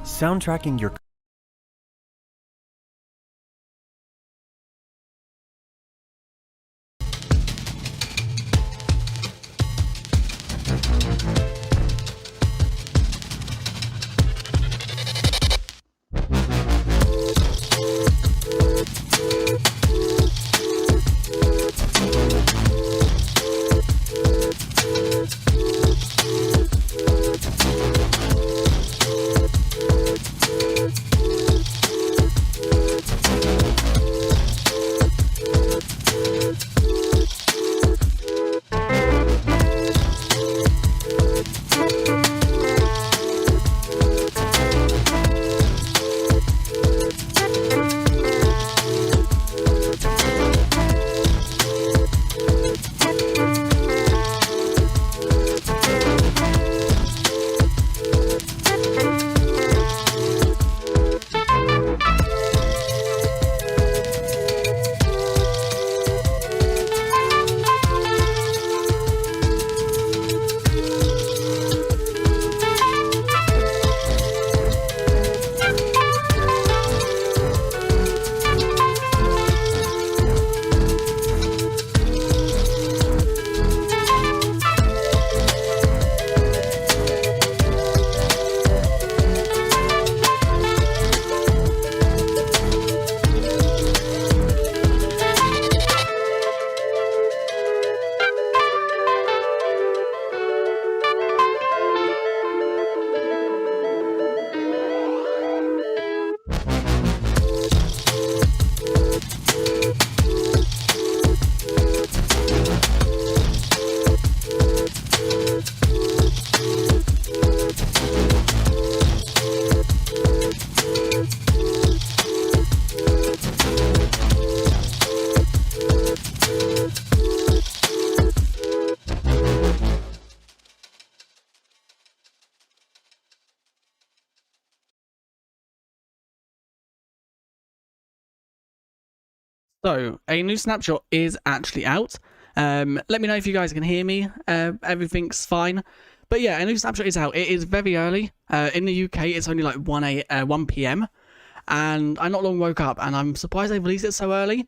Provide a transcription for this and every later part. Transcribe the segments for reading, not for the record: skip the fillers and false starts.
Soundtracking your So, a new snapshot is actually out. Let me know if you guys can hear me. Everything's fine. But yeah, a new snapshot is out. It is very early. In the UK, it's only like 1 p.m. And I not long woke up, and I'm surprised they released it so early.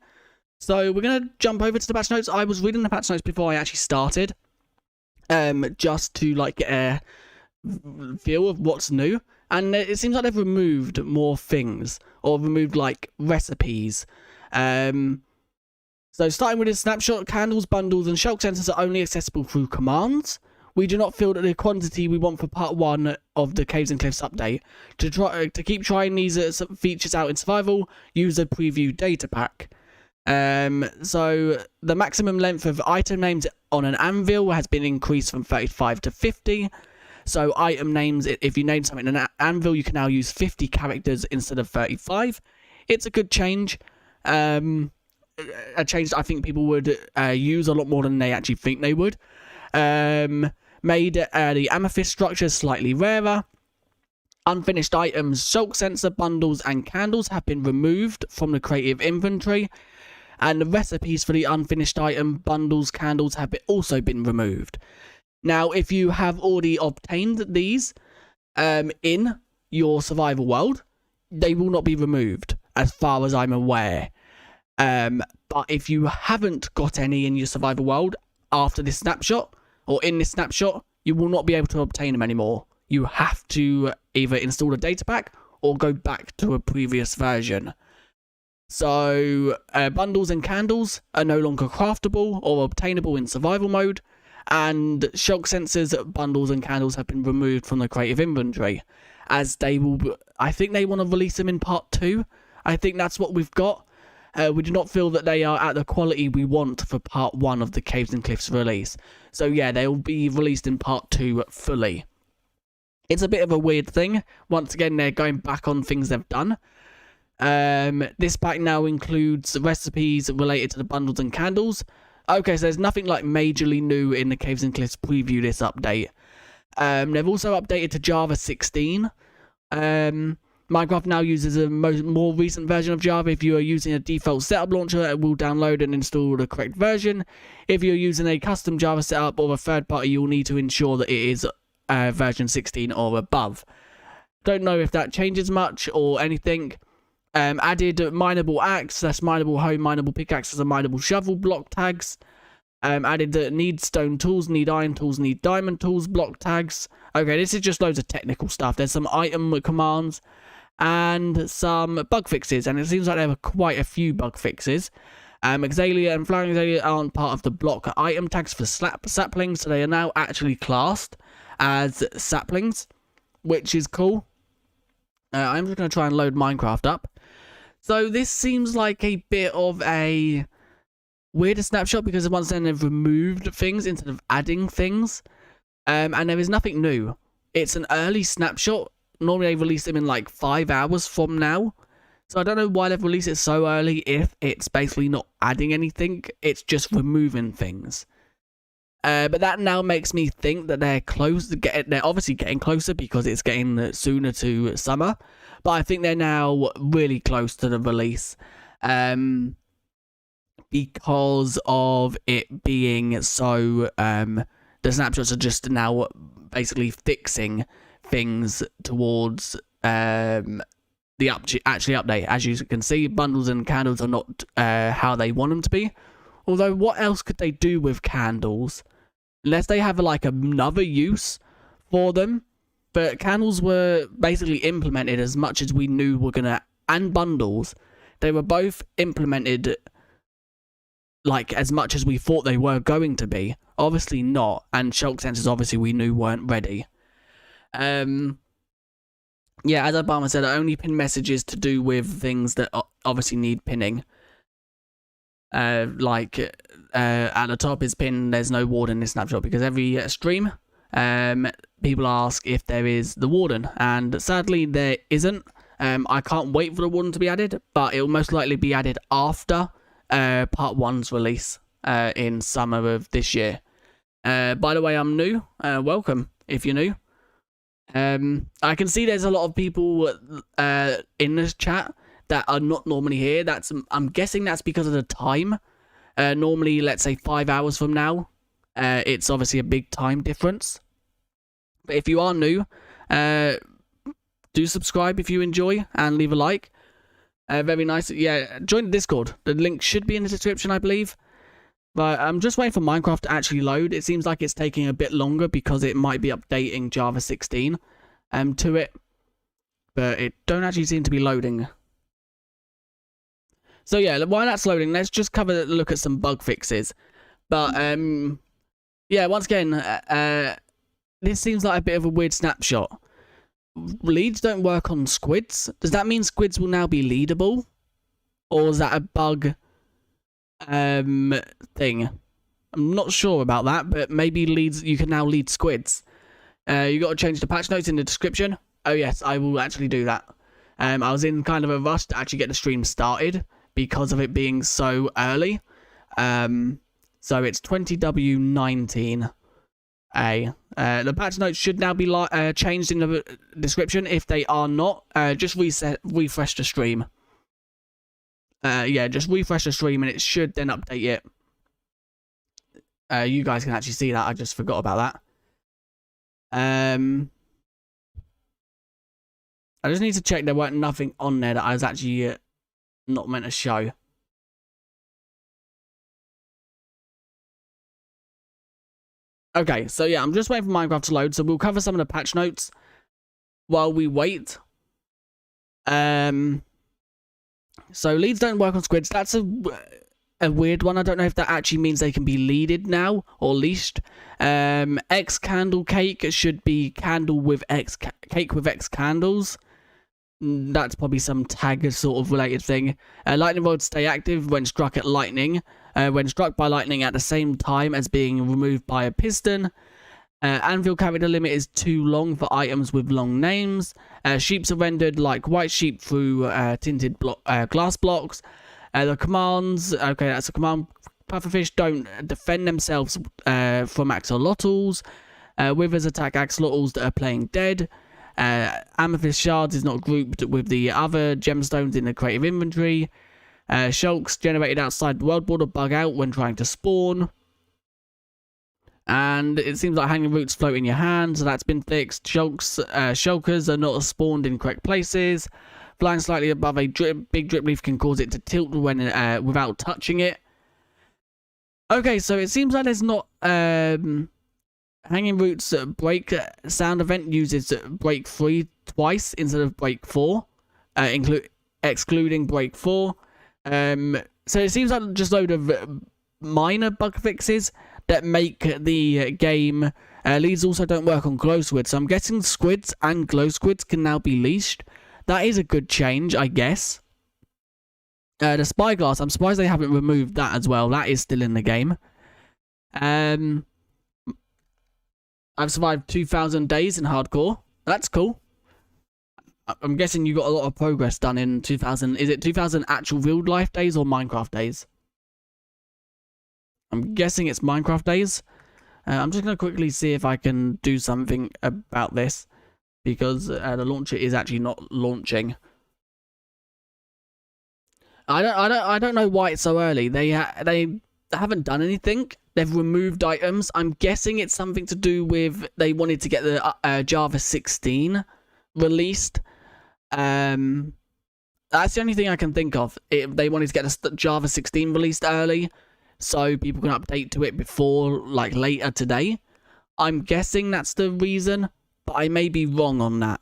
So we're going to jump over to the patch notes. I was reading the patch notes before I actually started. Just to like get a feel of what's new. And it seems like they've removed more things. Or removed like recipes. So starting with this snapshot, candles, bundles, and Shulk Sensors are only accessible through commands. We do not feel that the quantity we want for part 1 of the Caves and Cliffs update. To keep trying these features out in survival, use a preview data pack. So the maximum length of item names on an anvil has been increased from 35 to 50. So item names, if you name something in an anvil, you can now use 50 characters instead of 35. It's a good change. A change that I think people would use a lot more than they actually think they would. Made the amethyst structure slightly rarer. Unfinished items, Shulk Sensor, bundles, and candles have been removed from the creative inventory. And the recipes for the unfinished item, bundles, candles have also been removed. Now, if you have already obtained these in your survival world, they will not be removed, as far as I'm aware. But if you haven't got any in your survival world after this snapshot, or in this snapshot, you will not be able to obtain them anymore. You have to either install a data pack or go back to a previous version. So, bundles and candles are no longer craftable or obtainable in survival mode, and Shulk Sensors, bundles, and candles have been removed from the creative inventory, as they will. I think they want to release them in part 2. I think that's what we've got. We do not feel that they are at the quality we want for part 1 of the Caves and Cliffs release. So yeah, they will be released in part 2 fully. It's a bit of a weird thing. Once again, they're going back on things they've done. This pack now includes recipes related to the bundles and candles. Okay, so there's nothing like majorly new in the Caves and Cliffs preview this update. They've also updated to Java 16. Minecraft now uses a more recent version of Java. If you are using a default setup launcher, it will download and install the correct version. If you're using a custom Java setup or a third party, you'll need to ensure that it is version 16 or above. Don't know if that changes much or anything. Added mineable axe, that's mineable hoe, mineable pickaxes, and mineable shovel block tags. Added need stone tools, need iron tools, need diamond tools block tags. Okay, this is just loads of technical stuff. There's some item commands and some bug fixes, and it seems like there were quite a few bug fixes. Exalia and flowering exalia aren't part of the block item tags for saplings, so they are now actually classed as saplings, which is cool. I'm just going to try and load Minecraft up. So this seems like a bit of a weirder snapshot, because once then they've removed things instead of adding things. And there is nothing new. It's an early snapshot. Normally they release them in like 5 hours from now. So I don't know why they've released it so early if it's basically not adding anything. It's just removing things. But that now makes me think that they're close. They're obviously getting closer because it's getting sooner to summer. But I think they're now really close to the release. Because of it being so... the snapshots are just now basically fixing things towards the actually update. As you can see, bundles and candles are not how they want them to be. Although, what else could they do with candles? Unless they have like another use for them. But candles were basically implemented as much as we knew were gonna, and bundles. They were both implemented like as much as we thought they were going to be. Obviously not, and Shulk Sensors obviously we knew weren't ready. Yeah, as Obama said, I only pin messages to do with things that obviously need pinning. At the top is pinned, there's no warden in this snapshot, because every stream, people ask if there is the warden, and sadly there isn't. I can't wait for the warden to be added, but it will most likely be added after part 1's release in summer of this year. By the way, I'm new. Welcome if you're new. I can see there's a lot of people in this chat that are not normally here. I'm guessing that's because of the time. Normally, let's say 5 hours from now, it's obviously a big time difference. But if you are new, do subscribe if you enjoy and leave a like. Very nice. Yeah, join the Discord. The link should be in the description, I believe. But I'm just waiting for Minecraft to actually load. It seems like it's taking a bit longer because it might be updating Java 16 to it. But it don't actually seem to be loading. So yeah, while that's loading, let's just look at some bug fixes. But yeah, once again, this seems like a bit of a weird snapshot. Leads don't work on squids. Does that mean squids will now be leadable? Or is that a bug thing? I'm not sure about that, but maybe you can now lead squids. You got to change the patch notes in the description. Oh yes, I will actually do that. I was in kind of a rush to actually get the stream started because of it being so early. So it's 20W19. The patch notes should now be changed in the description. If they are not, just refresh the stream. Yeah, just refresh the stream and it should then update it. You guys can actually see that. I just forgot about that. I just need to check there weren't nothing on there that I was actually not meant to show. Okay, so yeah, I'm just waiting for Minecraft to load, so we'll cover some of the patch notes while we wait. So leads don't work on squids. That's a weird one. I don't know if that actually means they can be leaded now or leashed. X candle cake should be candle with X cake with X candles. That's probably some tag sort of related thing. Lightning rods stay active when struck at lightning. When struck by lightning at the same time as being removed by a piston. Anvil character limit is too long for items with long names. Sheeps are rendered like white sheep through tinted glass blocks. The commands, okay, that's a command. Pufferfish don't defend themselves from axolotls. Withers attack axolotls that are playing dead. Amethyst shards is not grouped with the other gemstones in the creative inventory. Shulks generated outside the world border bug out when trying to spawn. And it seems like hanging roots float in your hand, so that's been fixed. Shulkers are not spawned in correct places. Flying slightly above a big drip leaf can cause it to tilt when without touching it. Okay, so it seems like there's not hanging roots break sound event uses break 3 twice instead of break 4, excluding break 4. So it seems like just a load of minor bug fixes that make the game. These also don't work on glow squids, so I'm guessing squids and glow squids can now be leashed. That is a good change, I guess. The spyglass, I'm surprised they haven't removed that as well. That is still in the game. I've survived 2,000 days in hardcore. That's cool. I'm guessing you got a lot of progress done in 2,000. Is it 2,000 actual real life days or Minecraft days? I'm guessing it's Minecraft days. I'm just going to quickly see if I can do something about this, because the launcher is actually not launching. I don't know why it's so early. They haven't done anything. They've removed items. I'm guessing it's something to do with they wanted to get the Java 16 released. That's the only thing I can think of. They wanted to get the Java 16 released early, so people can update to it before, like, later today. I'm guessing that's the reason, but I may be wrong on that,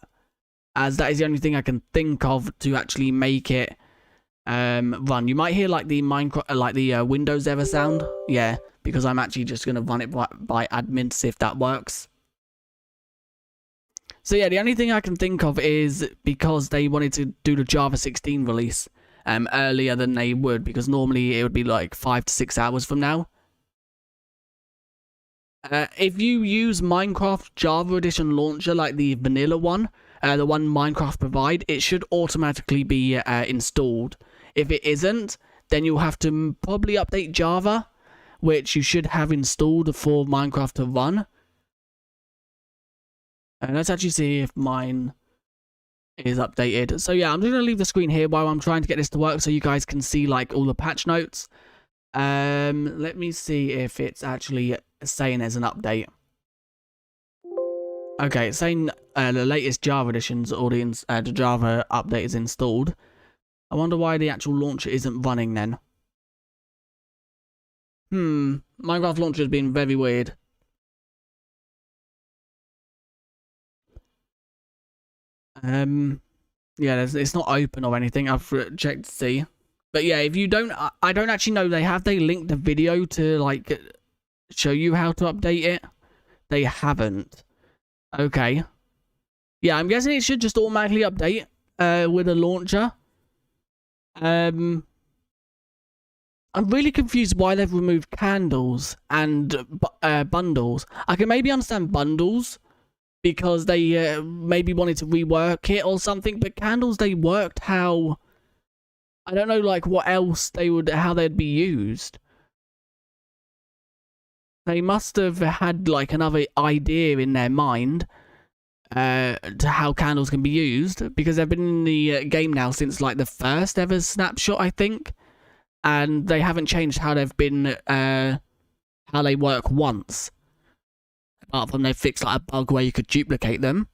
as that is the only thing I can think of to actually make it run. You might hear like the Minecraft, like the Windows error sound. Yeah, because I'm actually just gonna run it by admin to see if that works. So yeah, the only thing I can think of is because they wanted to do the Java 16 release earlier than they would, because normally it would be like 5 to 6 hours from now. If you use Minecraft Java Edition launcher, like the vanilla one, the one Minecraft provide, it should automatically be installed. If it isn't, then you'll have to probably update Java, which you should have installed for Minecraft to run. Let's actually see if mine is updated. So yeah, I'm just going to leave the screen here while I'm trying to get this to work so you guys can see like all the patch notes. Let me see if it's actually saying there's an update. Okay, it's saying the latest Java edition's audience, the Java update is installed. I wonder why the actual launcher isn't running then. Minecraft launcher has been very weird. Yeah, it's not open or anything. I've checked to see. But yeah, if you don't, I don't actually know. They linked the video to like show you how to update it? They haven't. Okay. Yeah, I'm guessing it should just automatically update with a launcher. I'm really confused why they've removed candles and bundles. I can maybe understand bundles because they maybe wanted to rework it or something, but candles, they worked how... I don't know, like, what else how they'd be used. They must have had, like, another idea in their mind to how candles can be used, because they've been in the game now since, like, the first ever Snapshot, I think, and they haven't changed how they've been, how they work once. Apart from they've fixed, like, a bug where you could duplicate them.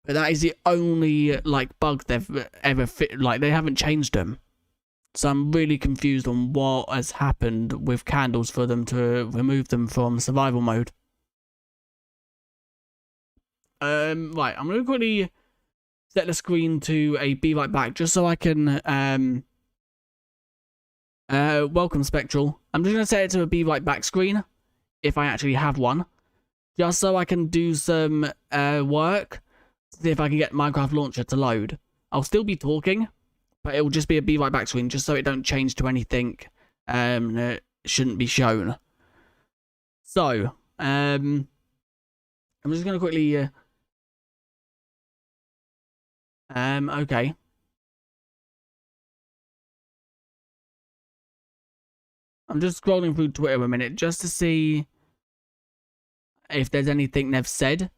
But that is the only, like, bug they've ever like, they haven't changed them. So I'm really confused on what has happened with candles for them to remove them from survival mode. Right, I'm going to quickly set the screen to a be right back, just so I can, welcome Spectral. I'm just going to set it to a be right back screen, if I actually have one, just so I can do some, work, see if I can get Minecraft Launcher to load. I'll still be talking, but it will just be a be right back screen, just so it don't change to anything that shouldn't be shown. So, I'm just going to quickly... okay. I'm just scrolling through Twitter a minute, just to see if there's anything they've said.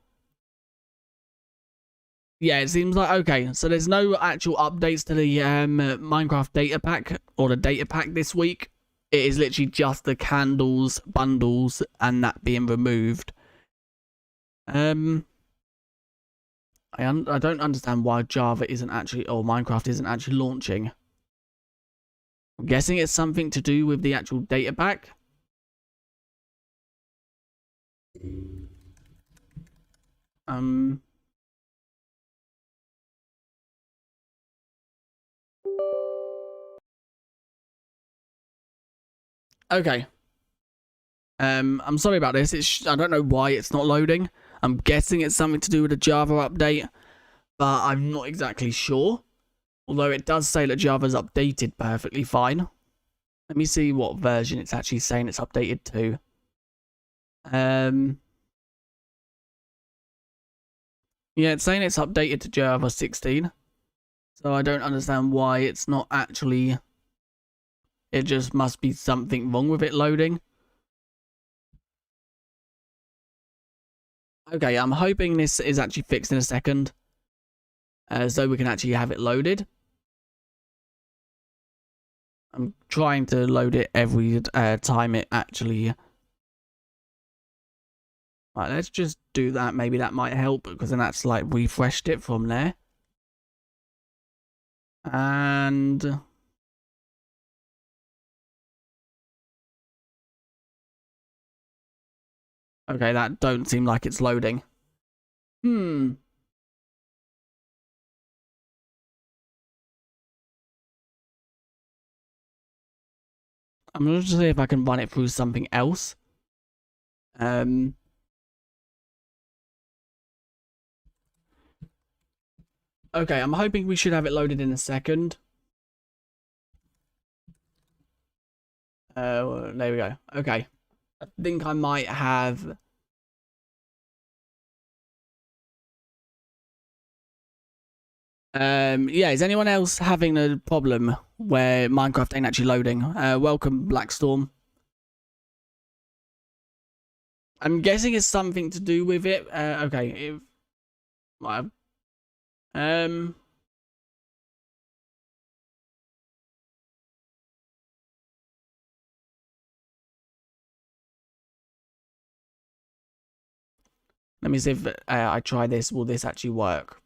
Yeah, it seems like, okay, so there's no actual updates to the Minecraft data pack, or the data pack this week. it is literally just the candles, bundles, and that being removed. I don't understand why Java isn't actually, or Minecraft isn't actually launching. I'm guessing it's something to do with the actual data pack. Okay. I'm sorry about this. I don't know why it's not loading. I'm guessing it's something to do with the Java update, but I'm not exactly sure. Although it does say that Java's updated perfectly fine. Let me see what version it's actually saying it's updated to. Yeah, it's saying it's updated to Java 16. So I don't understand why it's not actually... It just must be something wrong with it loading. Okay, I'm hoping this is actually fixed in a second. So we can actually have it loaded. I'm trying to load it every time it actually... Right, let's just do that. Maybe that might help, because then that's like refreshed it from there. And... Okay, that don't seem like it's loading. I'm going to see if I can run it through something else. Okay, I'm hoping we should have it loaded in a second. There we go. Okay. I think I might have... yeah, is anyone else having a problem where Minecraft ain't actually loading? Welcome, Blackstorm. I'm guessing it's something to do with it. Okay. Let me see if I try this. Will this actually work?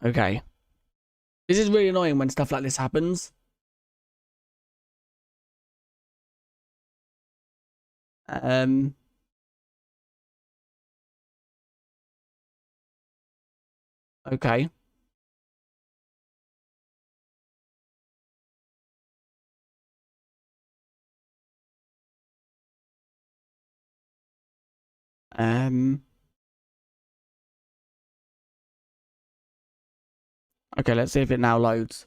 Okay. This is really annoying when stuff like this happens. Okay. Okay, let's see if it now loads.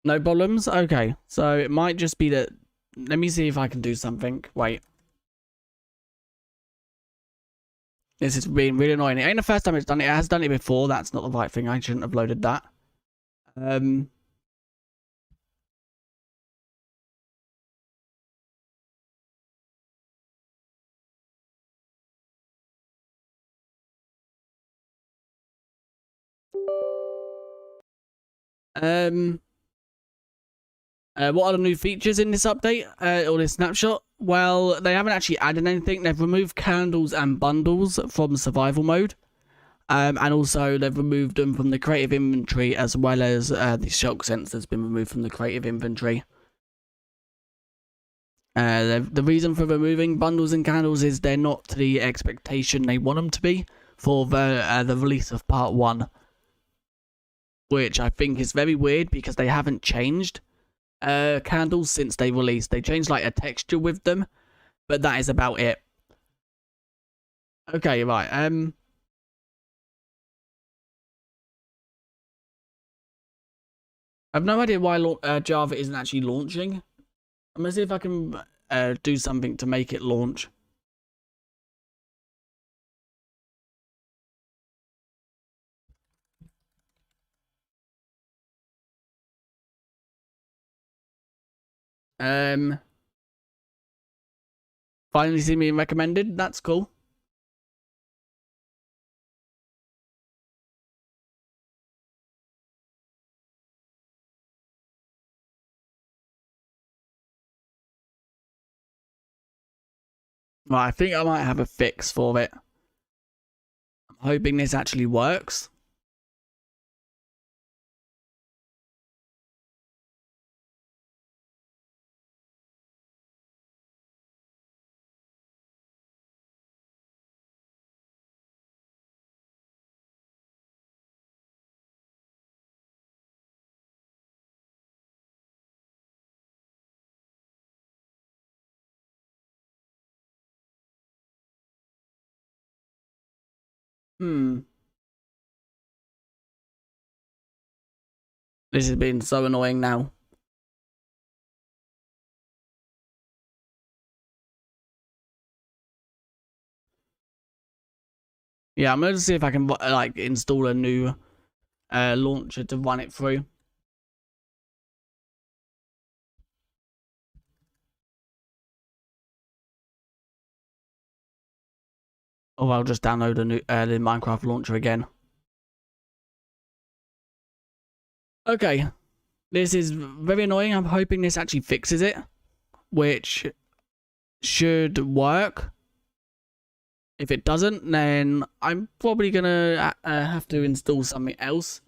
No problems? Okay, so it might just be that... Let me see if I can do something. Wait. This is being really annoying. It ain't the first time it's done it. It has done it before. That's not the right thing. I shouldn't have loaded that. What are the new features in this update, or this snapshot? Well, they haven't actually added anything. They've removed candles and bundles from survival mode. And also, they've removed them from the creative inventory, as well as the Shulk Sensor has been removed from the creative inventory. The reason for removing bundles and candles is they're not to the expectation they want them to be for the release of part 1. Which I think is very weird, because they haven't changed candles since they released. They changed like a texture with them, but that is about it. Okay, right. I've no idea why Java isn't actually launching. I'm gonna see if I can do something to make it launch. Finally see me recommended. That's cool. Right, I think I might have a fix for it. I'm hoping this actually works. This has been so annoying now. Yeah, I'm going to see if I can like install a new launcher to run it through. Or I'll just download a new the Minecraft launcher again. Okay, this is very annoying. I'm hoping this actually fixes it, which should work. If it doesn't, then I'm probably gonna have to install something else.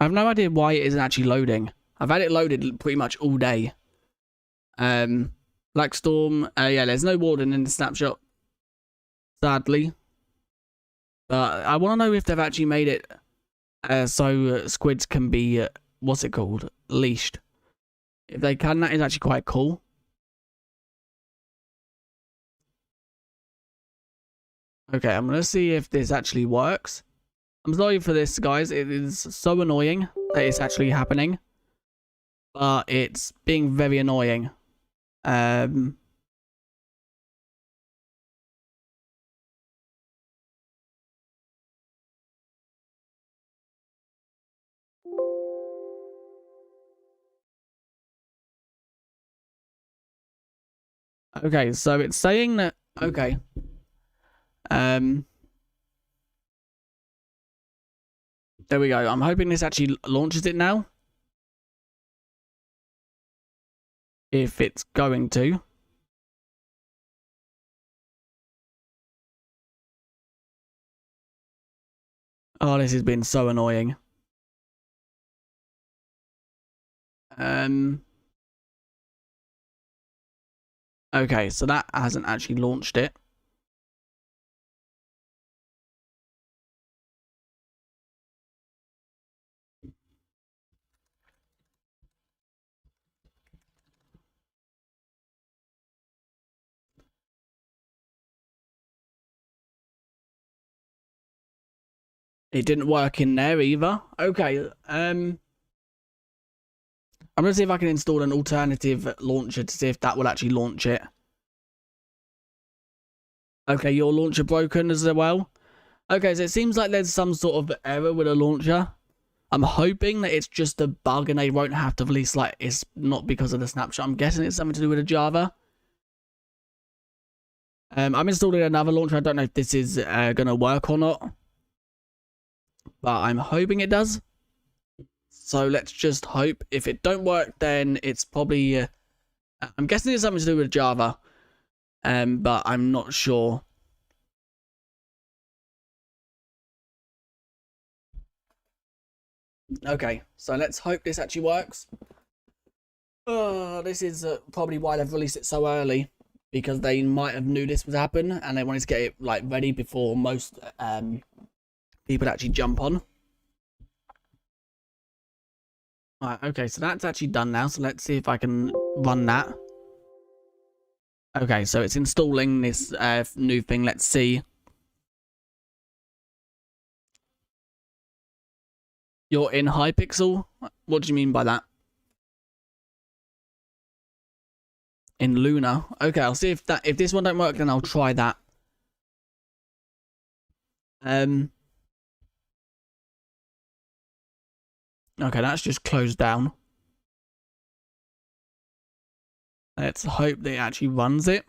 I have no idea why it isn't actually loading. I've had it loaded pretty much all day. Black Storm. Yeah, there's no warden in the snapshot, sadly. But I want to know if they've actually made it so squids can be what's it called, leashed. If they can, that is actually quite cool. Okay, I'm gonna see if this actually works. I'm sorry for this, guys. It is so annoying that it's actually happening, but it's being very annoying. Okay, so it's saying that. Okay. There we go. I'm hoping this actually launches it now. If it's going to. Oh, this has been so annoying. Okay, so that hasn't actually launched it. It didn't work in there either. Okay, I'm gonna see if I can install an alternative launcher to see if that will actually launch it. Okay, your launcher broken as well. Okay, so it seems like there's some sort of error with a launcher. I'm hoping that it's just a bug and they won't have to release, like, it's not because of the snapshot. I'm guessing it's something to do with the Java. I'm installing another launcher. I don't know if this is gonna work or not, but I'm hoping it does. So let's just hope. If it don't work, then it's probably I'm guessing it's something to do with Java, but I'm not sure. Okay, so let's hope this actually works. Oh, this is probably why they've released it so early, because they might have knew this would happen and they wanted to get it like ready before most people actually jump on. Alright, okay, so that's actually done now. So let's see if I can run that. Okay, so it's installing this new thing. Let's see. You're in Hypixel? What do you mean by that? In Luna. Okay, I'll see if this one don't work, then I'll try that. Okay, that's just closed down. Let's hope that it actually runs it.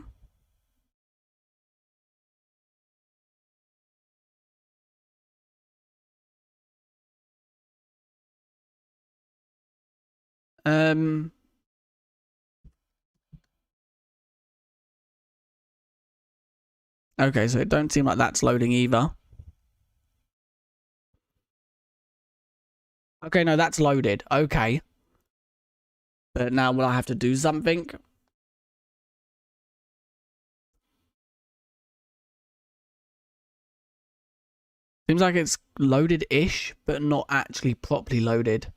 Okay, so it don't seem like that's loading either. Okay, no, that's loaded. Okay. But now will I have to do something? Seems like it's loaded-ish, but not actually properly loaded.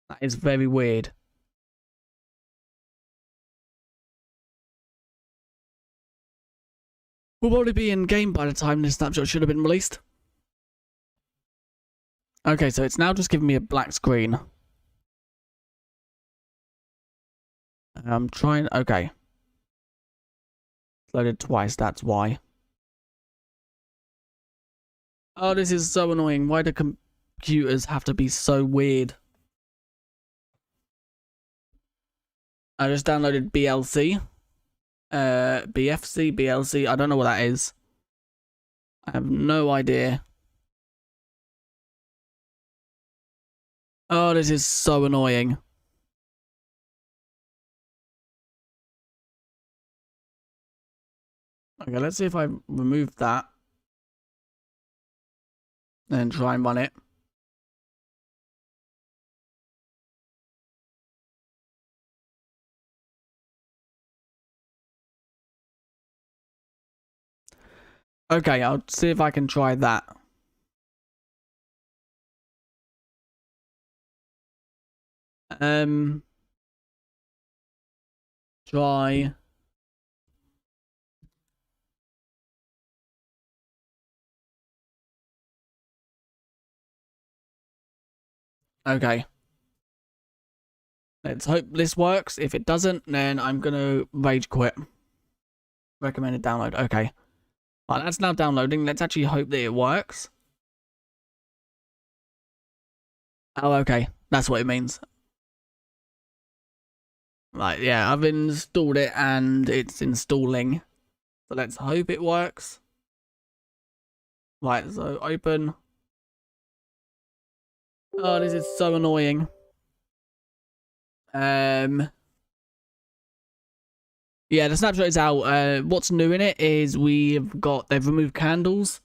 That is very weird. We'll probably be in game by the time this snapshot should have been released. Okay, so it's now just giving me a black screen. I'm trying... Okay. It's loaded twice, that's why. Oh, this is so annoying. Why do computers have to be so weird? I just downloaded BLC. BFC, BLC. I don't know what that is. I have no idea. Oh, this is so annoying. Okay, let's see if I remove that. And try and run it. Okay, I'll see if I can try that. Try. Okay. Let's hope this works. If it doesn't, then I'm gonna rage quit. Recommended download. Okay. Right, that's now downloading. Let's actually hope that it works. Oh, okay. That's what it means. Right, yeah, I've installed it and it's installing. So let's hope it works. Right, so open. Oh, this is so annoying. Yeah, the snapshot is out. What's new in it is they've removed candles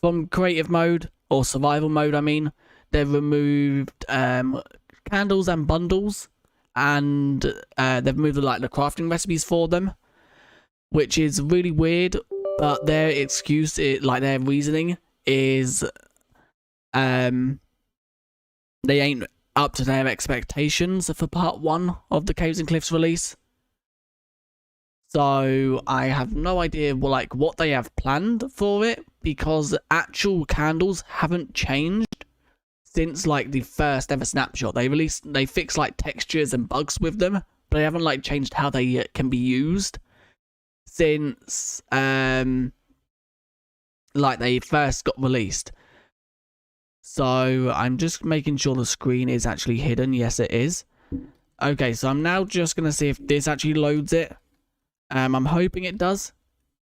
from creative mode, or survival mode, I mean. They've removed candles and bundles, and they've removed the crafting recipes for them, which is really weird, but their excuse, their reasoning is they ain't up to their expectations for part 1 of the Caves and Cliffs release. So I have no idea what they have planned for it, because actual candles haven't changed since the first ever snapshot. They fixed textures and bugs with them, but they haven't changed how they can be used since they first got released. So I'm just making sure the screen is actually hidden. Yes, it is. Okay, so I'm now just gonna see if this actually loads it. I'm hoping it does,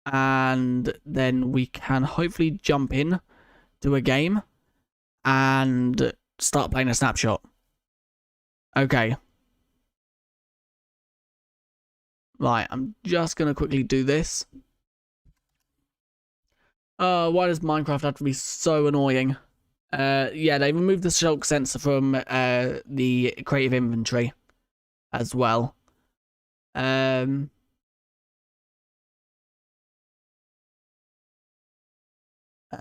and then we can hopefully jump in to a game and start playing a snapshot. Okay. Right, I'm just gonna quickly do this. Why does Minecraft have to be so annoying? Yeah, they removed the Shulk Sensor from the creative inventory as well.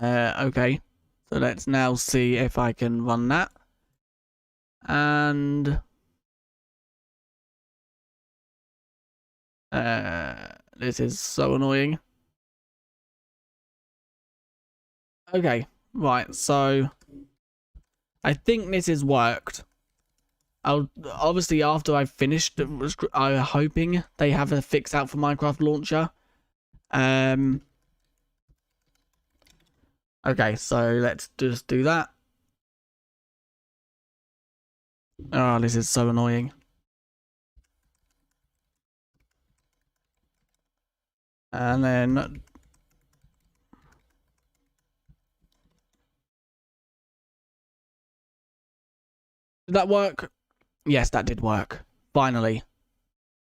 Okay, so let's now see if I can run that. And this is so annoying. Okay, right, so I think this has worked. I'll obviously, after I've finished, I'm hoping they have a fix out for Minecraft Launcher. Okay, so let's just do that. Oh, this is so annoying. And then did that work? Yes, that did work. Finally.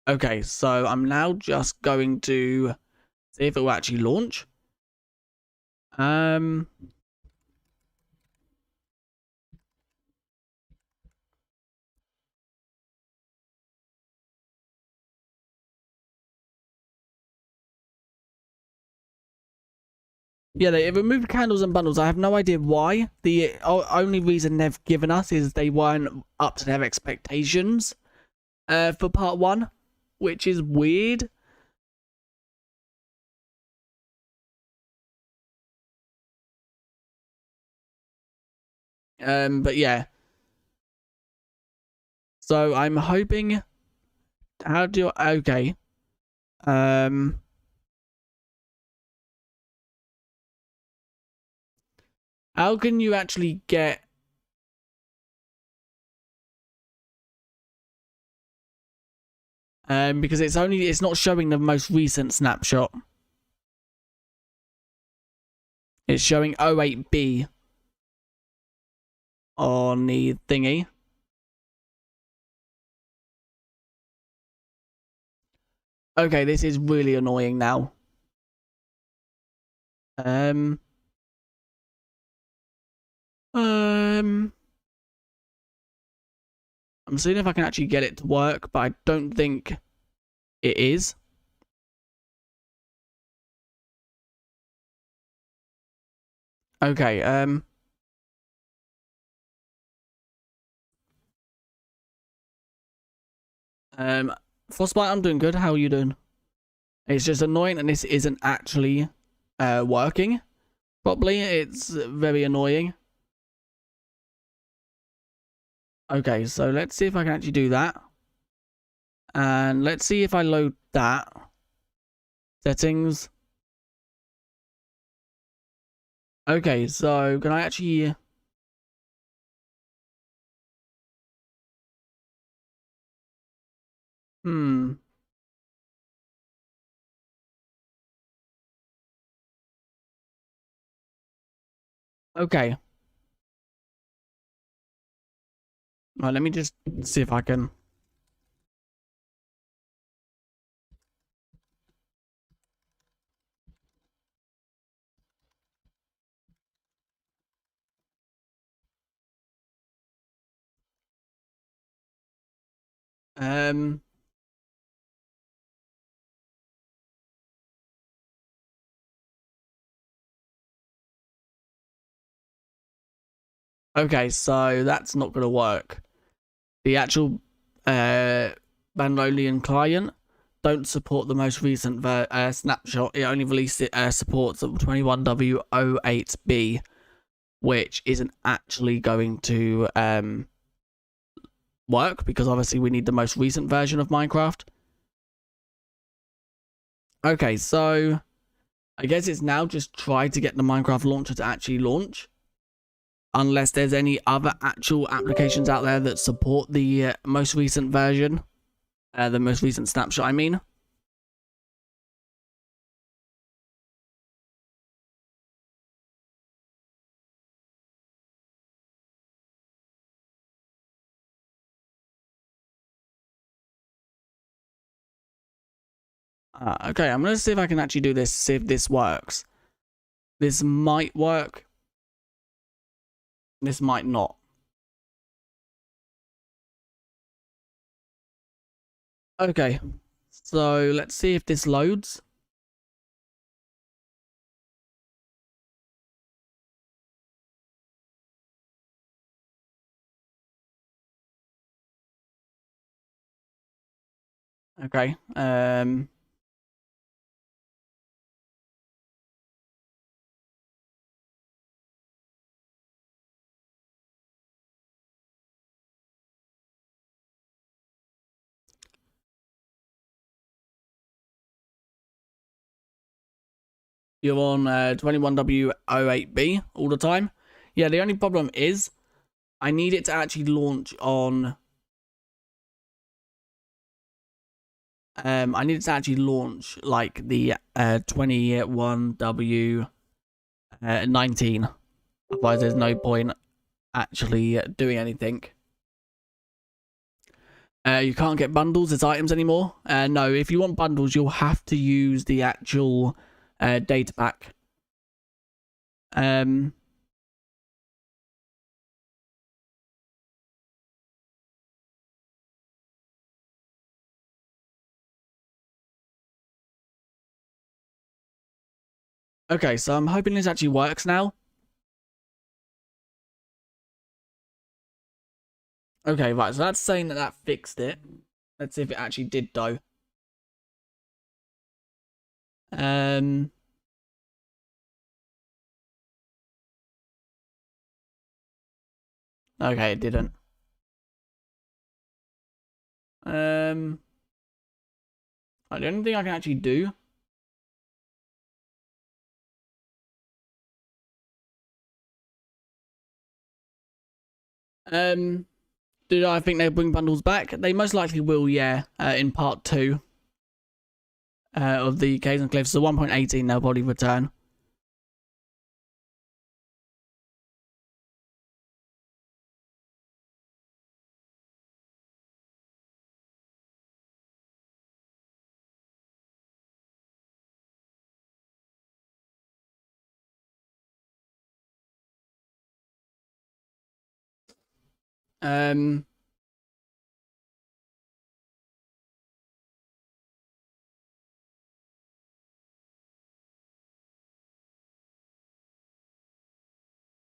Okay, so I'm now just going to See if it will actually launch. Yeah, they removed candles and bundles. I have no idea why. The only reason they've given us is they weren't up to their expectations for part 1, which is weird. But yeah. So I'm hoping. How do you? Okay. How can you actually get? Because it's not showing the most recent snapshot. It's showing 08B on the thingy. Okay, this is really annoying now. I'm seeing if I can actually get it to work, but I don't think it is. Okay, Frostbite, I'm doing good. How are you doing? It's just annoying, and this isn't actually working properly. It's very annoying. Okay, so let's see if I can actually do that. And let's see if I load that. Settings. Okay, so can I actually... Okay. Right, let me just see if I can... Okay, so that's not going to work. The actual Bandolian client don't support the most recent snapshot. It only supports 21W08B, which isn't actually going to work because obviously we need the most recent version of Minecraft. Okay, so I guess it's now just try to get the Minecraft launcher to actually launch. Unless there's any other actual applications out there that support the most recent version. The most recent snapshot, I mean. Okay, I'm going to see if I can actually do this, see if this works. This might work. This might not. Okay, so let's see if this loads. Okay, you're on 21W08B all the time. Yeah, the only problem is I need it to actually launch on... I need it to actually launch like the 21W19. Otherwise, there's no point actually doing anything. You can't get bundles as items anymore. No, if you want bundles, you'll have to use the actual data pack. Okay, so I'm hoping this actually works now. Okay, right, so that's saying that that fixed it. Let's see if it actually did, though. Okay, it didn't. The only thing I can actually do. Do I think they'll bring bundles back? They most likely will, yeah, in part 2 of the Caves and Cliffs. So 1.18 they'll probably return.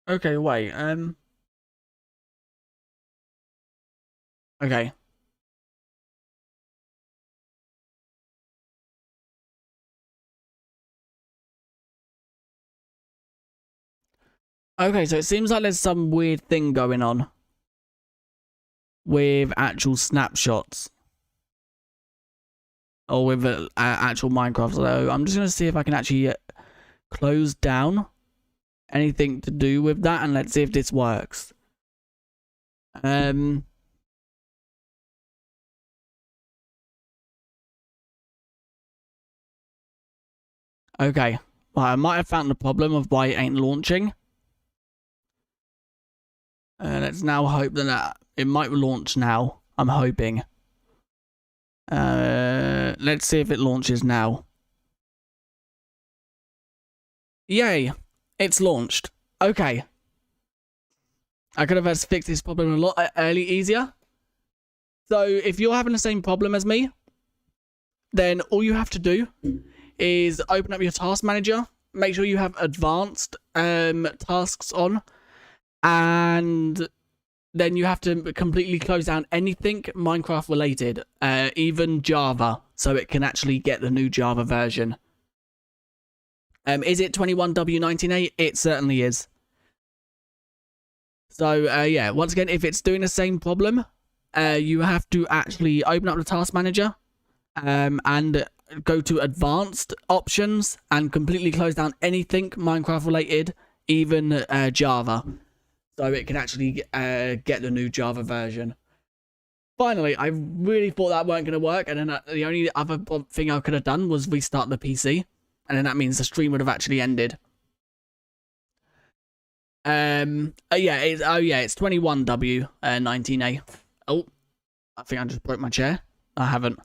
Okay, wait, okay. Okay, so it seems like there's some weird thing going on with actual snapshots. Or with actual Minecraft. So I'm just going to see if I can actually close down anything to do with that. And let's see if this works. Okay. Well, I might have found the problem of why it ain't launching. Let's now hope that it might launch now. I'm hoping. Let's see if it launches now. Yay! It's launched. Okay. I could have fixed this problem a lot easier. So, if you're having the same problem as me, then all you have to do is open up your task manager. Make sure you have advanced tasks on. And then you have to completely close down anything Minecraft related, even Java, so it can actually get the new Java version. Is it 21W19A? It certainly is. So, yeah, once again, if it's doing the same problem, you have to actually open up the task manager and go to advanced options and completely close down anything Minecraft related, even Java. So it can actually get the new Java version. Finally, I really thought that weren't going to work. And then the only other thing I could have done was restart the PC. And then that means the stream would have actually ended. Yeah, it's 21W19A. Oh, I think I just broke my chair. I haven't.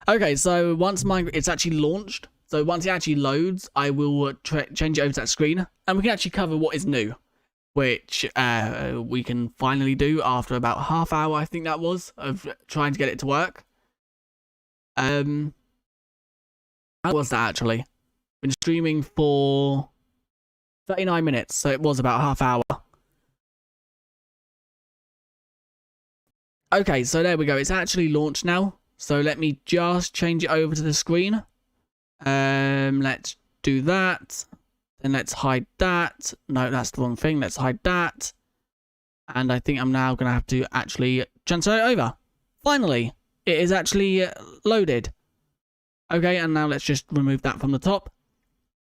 Okay, so once it's actually launched. So once it actually loads, I will change it over to that screen. And we can actually cover what is new. Which we can finally do after about half hour, I think that was, of trying to get it to work. How was that actually? Been streaming for 39 minutes, so it was about half hour. Okay, so there we go. It's actually launched now. So let me just change it over to the screen. Let's do that. Then let's hide that. No, that's the wrong thing. Let's hide that. And I think I'm now going to have to actually transfer it over. Finally, it is actually loaded. Okay, and now let's just remove that from the top.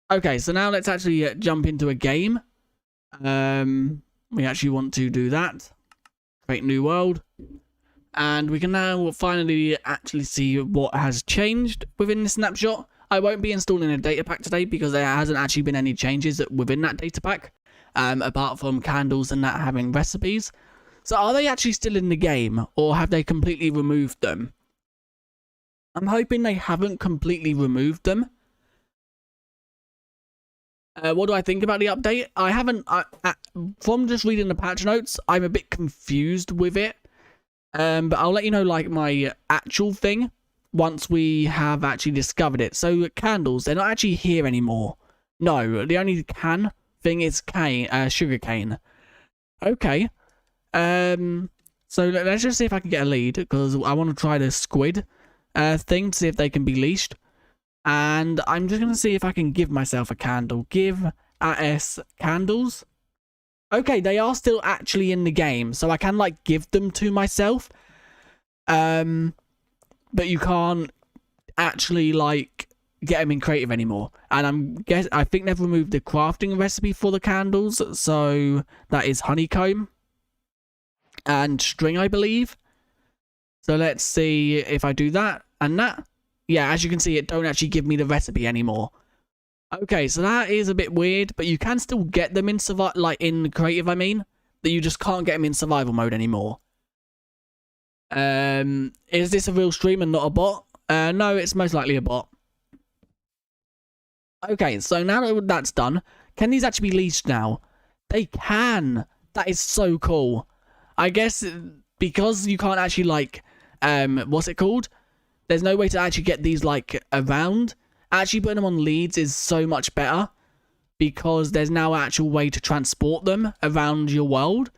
Okay, so now let's actually jump into a game. We actually want to do that. Create new world. And we can now finally actually see what has changed within the snapshot. I won't be installing a data pack today because there hasn't actually been any changes within that data pack, apart from candles and that having recipes. So are they actually still in the game, or have they completely removed them? I'm hoping they haven't completely removed them. What do I think about the update? I haven't, from just reading the patch notes, I'm a bit confused with it. But I'll let you know, like, my actual thing once we have actually discovered it. So, candles, they're not actually here anymore. No, the only thing is sugar cane. Okay. So let's just see if I can get a lead, because I want to try the squid thing to see if they can be leashed. And I'm just going to see if I can give myself a candle. Give AS candles. Okay, they are still actually in the game, so I can, like, give them to myself. But you can't actually, like, get them in creative anymore. And I think they've removed the crafting recipe for the candles, so that is honeycomb and string, I believe. So let's see if I do that and that. Yeah, as you can see, it don't actually give me the recipe anymore. Okay, so that is a bit weird, but you can still get them in in creative, I mean. That you just can't get them in survival mode anymore. Is this a real stream and not a bot? No, it's most likely a bot. Okay, so now that that's done, can these actually be leashed now? They can. That is so cool. I guess because you can't actually, like, what's it called? There's no way to actually get these, like, around. Actually putting them on leads is so much better, because there's now an actual way to transport them around your world,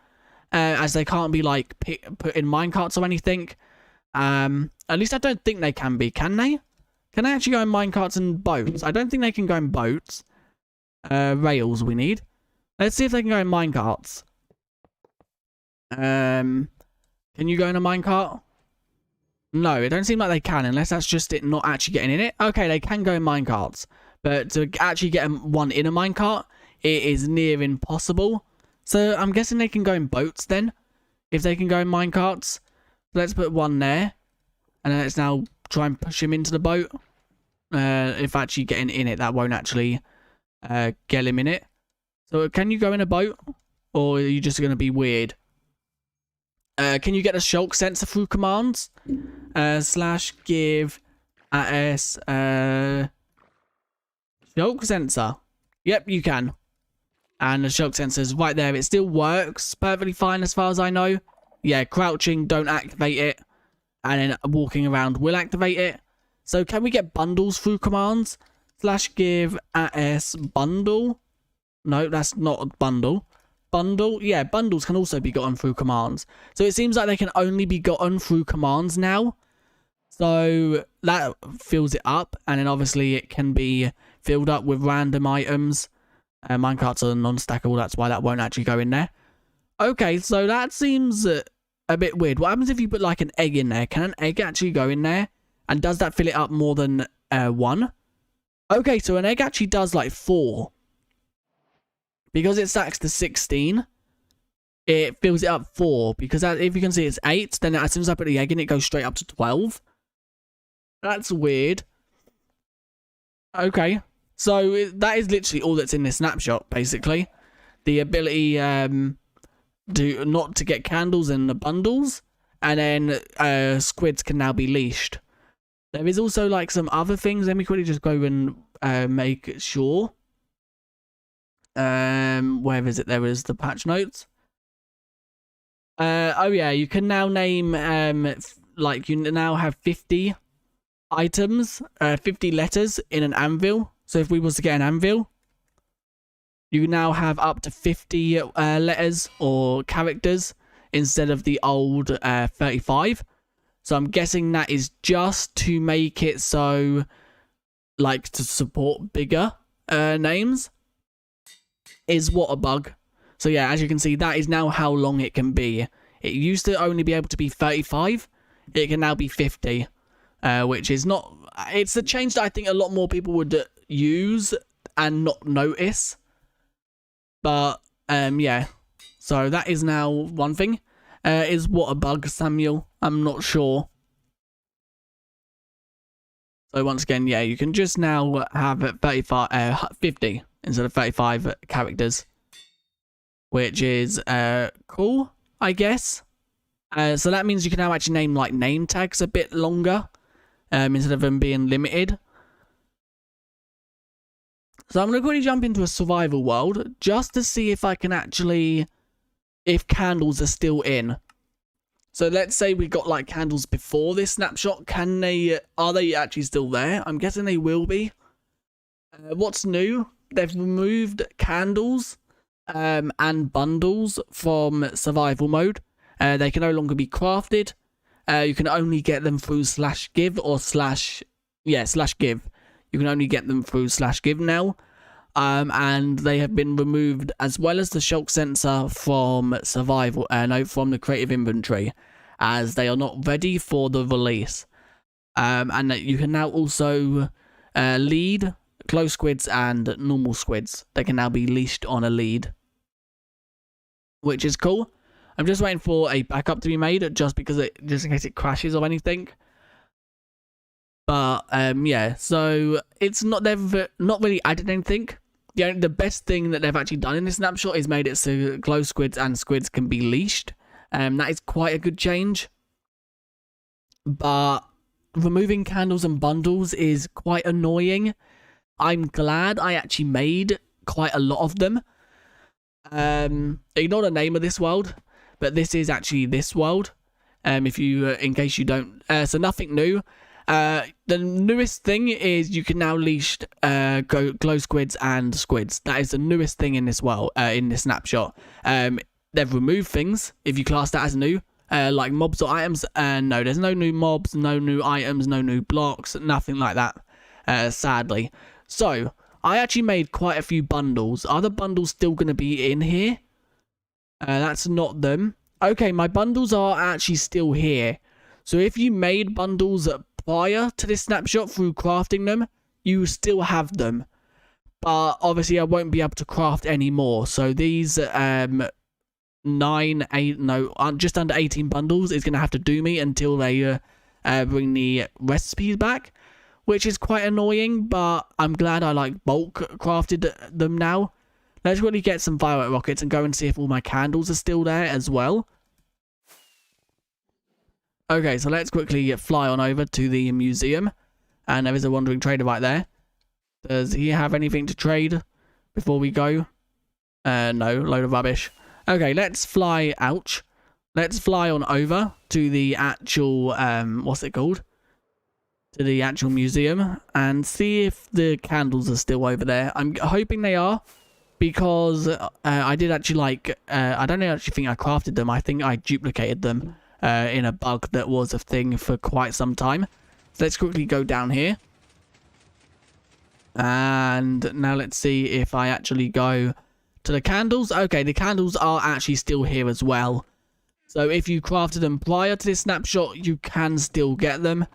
as they can't be, like, put in minecarts or anything. At least I don't think they can be. Can they? Can they actually go in minecarts and boats? I don't think they can go in boats. Rails we need. Let's see if they can go in minecarts. Can you go in a minecart? No, it don't seem like they can, unless that's just it not actually getting in it. Okay, they can go in minecarts, but to actually get one in a minecart, it is near impossible. So I'm guessing they can go in boats then, if they can go in minecarts. Let's put one there, and then let's now try and push him into the boat. If actually getting in it, that won't actually get him in it. So can you go in a boat, or are you just going to be weird? Can you get a Shulk Sensor through commands? / give AS Shulk Sensor. Yep, you can. And the Shulk Sensor is right there. It still works perfectly fine as far as I know. Yeah, crouching, don't activate it. And then walking around will activate it. So can we get bundles through commands? / give AS bundle. No, that's not a bundle. Bundle, yeah, bundles can also be gotten through commands. So it seems like they can only be gotten through commands now. So that fills it up, and then obviously it can be filled up with random items. Minecarts are non-stackable, that's why that won't actually go in there. Okay, so that seems a bit weird. What happens if you put, like, an egg in there? Can an egg actually go in there? And does that fill it up more than 1? Okay, so an egg actually does, like, 4. Because it stacks to 16, it fills it up 4. Because if you can see it's 8, then as soon as I put the egg in, it goes straight up to 12. That's weird. Okay. So that is literally all that's in this snapshot, basically. The ability not to get candles in the bundles. And then squids can now be leashed. There is also, like, some other things. Let me quickly just go and make sure. Where is it? There is the patch notes. Oh yeah, you can now name like, you now have 50 items, 50 letters in an anvil. So if we was to get an anvil, you now have up to 50 letters or characters instead of the old 35. So I'm guessing that is just to make it so, like, to support bigger names. Is what a bug. So yeah, as you can see, that is now how long it can be. It used to only be able to be 35. It can now be 50, which is not... It's a change that I think a lot more people would use and not notice. But, yeah. So that is now one thing. Is what a bug, Samuel? I'm not sure. So once again, yeah, you can just now have 50 instead of 35 characters, which is cool, I guess. So that means you can now actually name, like, name tags a bit longer, instead of them being limited. So I'm going to quickly jump into a survival world just to see if I can actually, if candles are still in. So let's say we got like candles before this snapshot. Are they actually still there? I'm guessing they will be. What's new? They've removed candles and bundles from survival mode. They can no longer be crafted. You can only get them through /give or /give. You can only get them through /give now. And they have been removed as well as the Shulk Sensor from from the creative inventory, as they are not ready for the release. And you can now also lead close squids and normal squids. They can now be leashed on a lead, which is cool. I'm just waiting for a backup to be made just in case it crashes or anything. But yeah, so they've not really added anything. The best thing that they've actually done in this snapshot is made it so close squids and squids can be leashed. That is quite a good change. But removing candles and bundles is quite annoying. I'm glad I actually made quite a lot of them. Ignore the name of this world, but this is actually this world. If you, in case you don't, so nothing new. The newest thing is you can now leash glow squids and squids. That is the newest thing in this world, in this snapshot. They've removed things if you class that as new, like mobs or items. No, there's no new mobs, no new items, no new blocks, nothing like that. Sadly. So I actually made quite a few bundles. Are the bundles still going to be in here? That's not them. Okay, my bundles are actually still here. So if you made bundles prior to this snapshot through crafting them, you still have them. But obviously I won't be able to craft any more. So these just under 18 bundles is going to have to do me until they bring the recipes back, which is quite annoying, but I'm glad I like bulk crafted them now. Let's really get some violet rockets and go and see if all my candles are still there as well. Okay, so let's quickly fly on over to the museum. And there is a wandering trader right there. Does he have anything to trade before we go? No, load of rubbish. Okay, let's fly, ouch. Let's fly on over to the actual, what's it called? To the actual museum and see if the candles are still over there. I'm hoping they are, because I did actually I don't actually think I crafted them. I think I duplicated them. In a bug that was a thing for quite some time. So let's quickly go down here. And now let's see if I actually go to the candles. Okay, the candles are actually still here as well. So if you crafted them prior to this snapshot, you can still get them.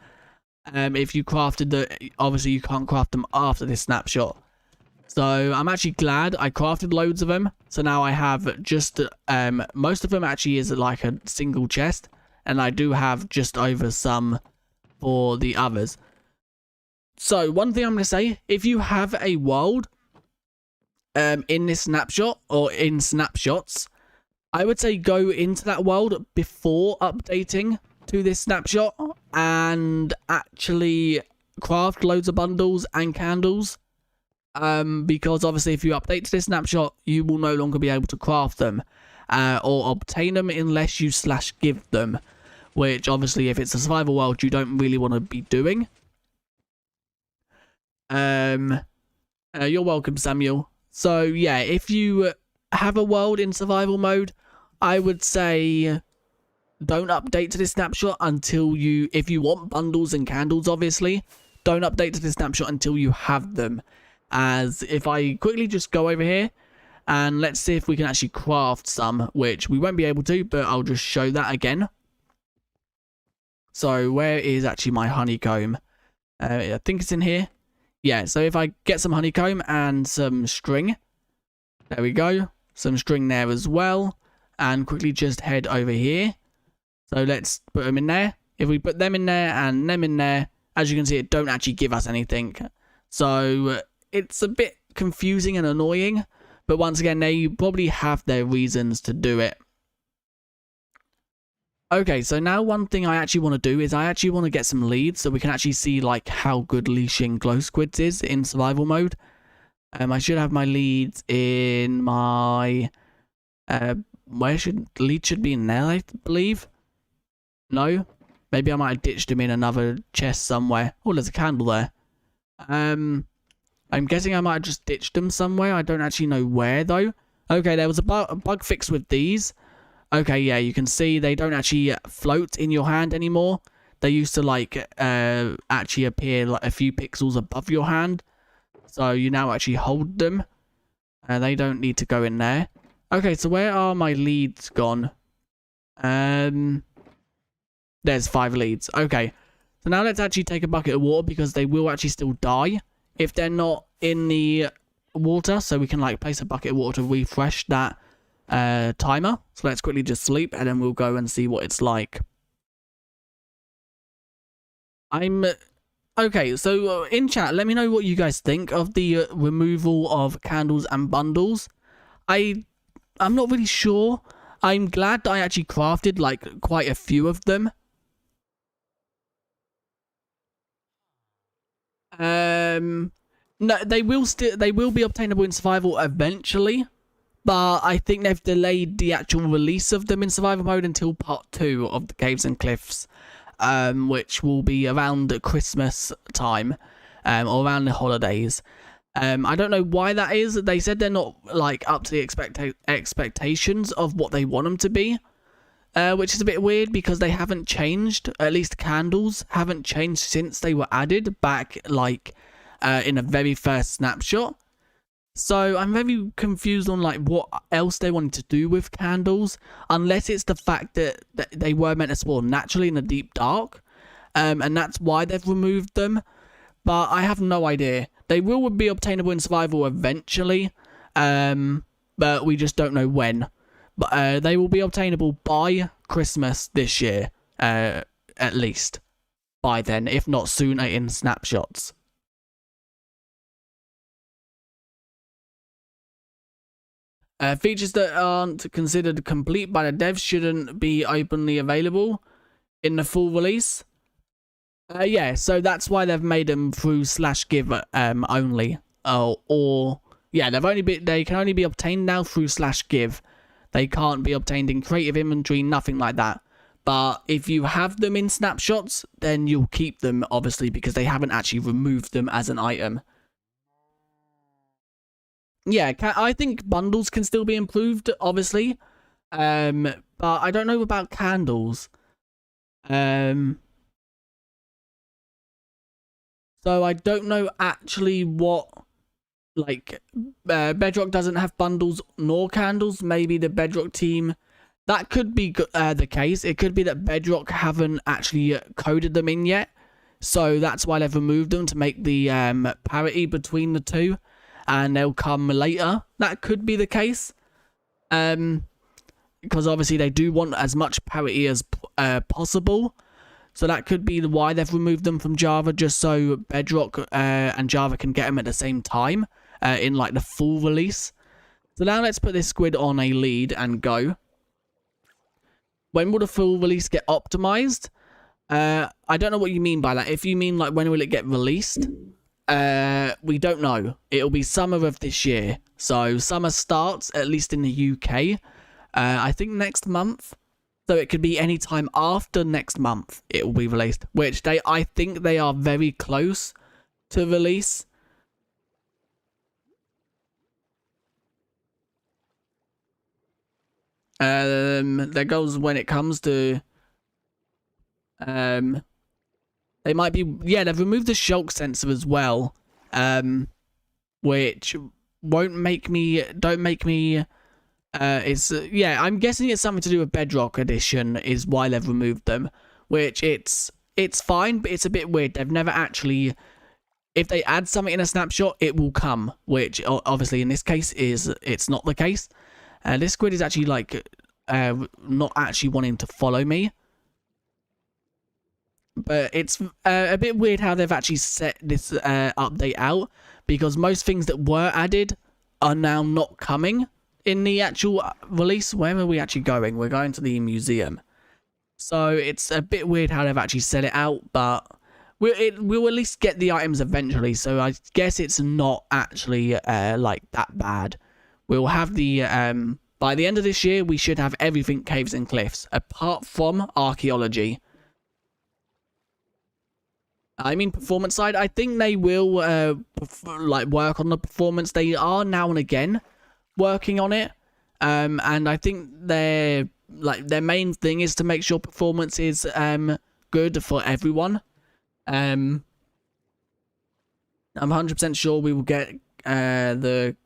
If you crafted obviously you can't craft them after this snapshot. So I'm actually glad I crafted loads of them. So now I have just, most of them actually is like a single chest. And I do have just over some for the others. So one thing I'm going to say, if you have a world in this snapshot or in snapshots, I would say go into that world before updating to this snapshot and actually craft loads of bundles and candles. Because obviously if you update to this snapshot, you will no longer be able to craft them or obtain them unless you /give them, which obviously if it's a survival world you don't really want to be doing. You're welcome, Samuel. So yeah, if you have a world in survival mode, I would say don't update to this snapshot until if you want bundles and candles, obviously don't update to this snapshot until you have them. As if I quickly just go over here and let's see if we can actually craft some, which we won't be able to, but I'll just show that again. So where is actually my honeycomb? I think it's in here. Yeah, so if I get some honeycomb and some string, there we go, some string there as well, and quickly just head over here. So let's put them in there. If we put them in there and them in there, as you can see, it don't actually give us anything. So it's a bit confusing and annoying, but once again, they probably have their reasons to do it. Okay, so now one thing I actually want to do is I actually want to get some leads so we can actually see like how good leashing glow squids is in survival mode. I should have my leads in my lead should be in there, I believe. No, maybe I might have ditched them in another chest somewhere. Oh, there's a candle there. I'm guessing I might have just ditched them somewhere. I don't actually know where though. Okay, there was a bug fix with these. Okay, yeah, you can see they don't actually float in your hand anymore. They used to like actually appear like a few pixels above your hand. So you now actually hold them. They don't need to go in there. Okay, so where are my leads gone? There's 5 leads. Okay. So now let's actually take a bucket of water because they will actually still die if they're not in the water. So we can like place a bucket of water to refresh that timer. So let's quickly just sleep and then we'll go and see what it's like. Okay, so in chat, let me know what you guys think of the removal of candles and bundles. I'm not really sure. I'm glad that I actually crafted like quite a few of them. No, they will be obtainable in survival eventually, but I think they've delayed the actual release of them in survival mode until part 2 of the Caves and Cliffs, which will be around Christmas time, or around the holidays. I don't know why that is. They said they're not like up to the expectations of what they want them to be, which is a bit weird because they haven't changed. At least candles haven't changed since they were added back like in the very first snapshot. So I'm very confused on like what else they wanted to do with candles, unless it's the fact that they were meant to spawn naturally in the deep dark, and that's why they've removed them. But I have no idea. They will be obtainable in survival eventually, but we just don't know when. But they will be obtainable by Christmas this year, at least by then, if not sooner in snapshots. Features that aren't considered complete by the devs shouldn't be openly available in the full release. Yeah, so that's why they've made them through /give only. Or yeah, they can only be obtained now through /give. They can't be obtained in creative inventory, nothing like that. But if you have them in snapshots, then you'll keep them, obviously, because they haven't actually removed them as an item. Yeah, I think bundles can still be improved, obviously. But I don't know about candles. So I don't know actually what, like, Bedrock doesn't have bundles nor candles. Maybe the Bedrock team, that could be the case. It could be that Bedrock haven't actually coded them in yet. So that's why they've removed them, to make the parity between the two. And they'll come later. That could be the case. Because obviously they do want as much parity as possible. So that could be why they've removed them from Java, just so Bedrock and Java can get them at the same time in like the full release. So now let's put this squid on a lead and go. When will the full release get optimized? I don't know what you mean by that. If you mean like when will it get released? We don't know. It'll be summer of this year. So summer starts, at least in the UK, I think next month. So it could be any time after next month it will be released, which I think they are very close to release. There goes when it comes to they might be, yeah, they've removed the Shulk Sensor as well, which don't make me, yeah, I'm guessing it's something to do with Bedrock Edition is why they've removed them, which it's fine, but it's a bit weird. They've never actually, if they add something in a snapshot, it will come, which obviously in this case it's not the case. This squid is actually like, not actually wanting to follow me. But it's a bit weird how they've actually set this update out, because most things that were added are now not coming in the actual release. Where are we actually going? We're going to the museum. So it's a bit weird how they've actually set it out, but we'll at least get the items eventually, so I guess it's not actually like that bad. We'll have the by the end of this year we should have everything caves and cliffs apart from archaeology. I mean, performance side, I think they will like work on the performance. They are now and again working on it, and I think their main thing is to make sure performance is good for everyone. I'm 100% sure we will get the.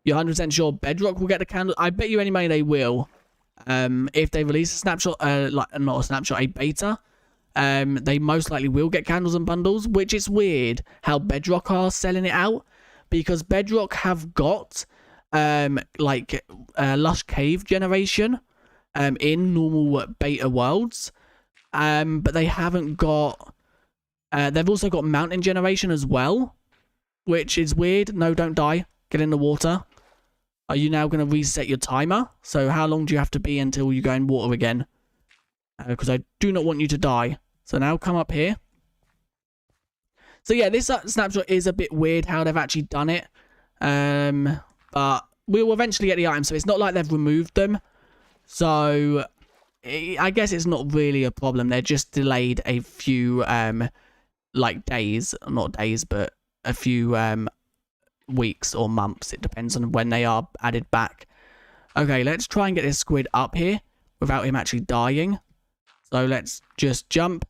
You're 100% sure Bedrock will get the candle. I bet you any money they will. If they release a snapshot, like not a snapshot, a beta, they most likely will get candles and bundles, which is weird how Bedrock are selling it out, because Bedrock have got like Lush Cave generation in normal beta worlds, but they haven't got they've also got mountain generation as well, which is weird. No, don't die, get in the water. Are you now going to reset your timer? So how long do you have to be until you go in water again? Because I do not want you to die. So now come up here. So yeah, this snapshot is a bit weird how they've actually done it. But we'll eventually get the items. So it's not like they've removed them. So I guess it's not really a problem. They're just delayed a few like days. Not days, but a few weeks or months. It depends on when they are added back. Okay, let's try and get this squid up here without him actually dying. So let's just jump.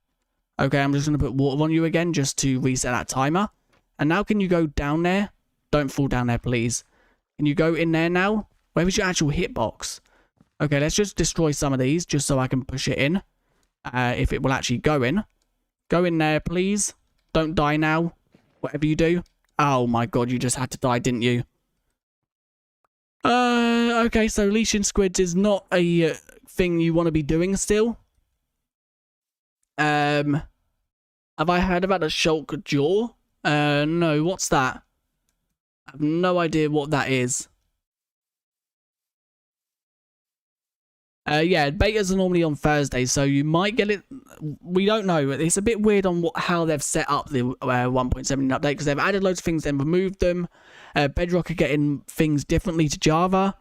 Okay, I'm just going to put water on you again just to reset that timer. And now can you go down there? Don't fall down there, please. Can you go in there now? Where was your actual hitbox? Okay, let's just destroy some of these just so I can push it in. If it will actually go in. Go in there, please. Don't die now. Whatever you do. Oh my god, you just had to die, didn't you? Okay, so leashing squids is not a thing you want to be doing still. Have I heard about the Shulk jaw? No, what's that? I have no idea what that is. Yeah, betas are normally on Thursdays, so you might get it. We don't know. It's a bit weird on how they've set up the 1.17 update, because they've added loads of things, then removed them. Bedrock are getting things differently to Java.